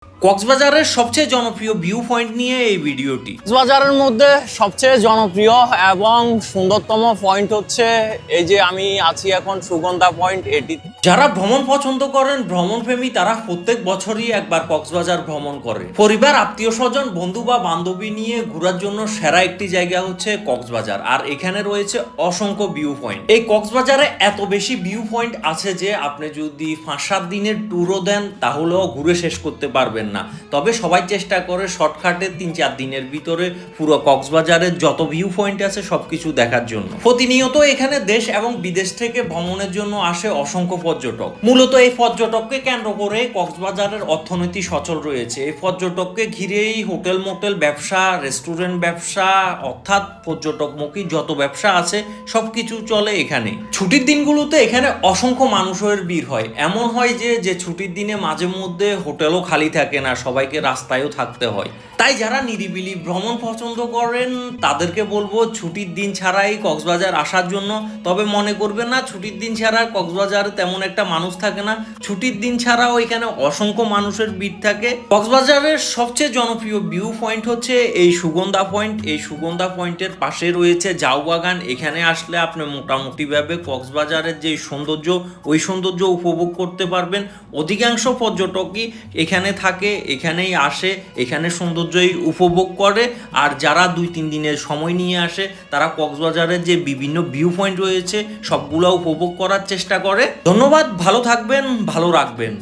কক্সবাজারের সবচেয়ে জনপ্রিয় ভিউ পয়েন্ট নিয়ে এই ভিডিওটি। কক্সবাজারের মধ্যে সবচেয়ে জনপ্রিয় এবং সুন্দরতম পয়েন্ট হচ্ছে এই যে আমি আছি এখন সুগন্ধা পয়েন্ট এটি। যারা ভ্রমণ পছন্দ করেন, ভ্রমণপ্রেমী, তারা প্রত্যেক বছরই একবার কক্সবাজার ভ্রমণ করে। পরিবার, আত্মীয় স্বজন, বন্ধু বা বান্ধবী নিয়ে ঘোরার জন্য সেরা একটি জায়গা হচ্ছে কক্সবাজার। আর এখানে রয়েছে অসংখ্য ভিউ পয়েন্ট। এই কক্সবাজারে এত বেশি ভিউ পয়েন্ট আছে যে আপনি যদি 5-7 দিনের ট্যুরও দেন তাহলেও ঘুরে শেষ করতে পারবেন না। তবে সবাই চেষ্টা করে শর্টকাটে 3-4 দিনের ভিতরে পুরো কক্সবাজারের যত ভিউ পয়েন্ট আছে সবকিছু দেখার জন্য। প্রতিনিয়ত এখানে দেশ এবং বিদেশ থেকে ভ্রমণের জন্য আসে অসংখ্য পর্যটক। মূলত এই পর্যটককে কেন্দ্র করে কক্সবাজারের অর্থনীতি সচল রয়েছে। এই পর্যটককে ঘিরেই হোটেল, মোটেল ব্যবসা, রেস্টুরেন্ট ব্যবসা, অর্থাৎ পর্যটকমুখী যত ব্যবসা আছে সবকিছু চলে এখানে। ছুটির দিনগুলোতে এখানে অসংখ্য মানুষের ভিড় হয়। এমন হয় যে ছুটির দিনে মাঝে মধ্যে হোটেলও খালি থাকে না, সবাইকে রাস্তায়ও থাকতে হয়। তাই যারা নিরিবিলি ভ্রমণ পছন্দ করেন তাদেরকে বলবো ছুটির দিন ছাড়াই কক্সবাজার আসার জন্য। তবে মনে করবেন না ছুটির দিন ছাড়া কক্সবাজারে তেমন একটা মানুষ থাকে না। ছুটির দিন ছাড়াও এখানে অসংখ্য মানুষের ভিড় থাকে। কক্সবাজারের সবচেয়ে জনপ্রিয় ভিউ পয়েন্ট হচ্ছে এই সুগন্ধা পয়েন্ট। এই সুগন্ধা পয়েন্টের পাশে রয়েছে ঝাউবাগান। এখানে আসলে আপনি মোটামুটিভাবে কক্সবাজারের যে সৌন্দর্য, ওই সৌন্দর্য উপভোগ করতে পারবেন। অধিকাংশ পর্যটকই এখানে থাকে, এখানেই আসে, এখানে সৌন্দর্যই উপভোগ করে। আর যারা 2-3 দিনের সময় নিয়ে আসে তারা কক্সবাজারের যে বিভিন্ন ভিউ পয়েন্ট রয়েছে সবগুলো উপভোগ করার চেষ্টা করে। ধন্যবাদ, ভালো থাকবেন, ভালো রাখবেন।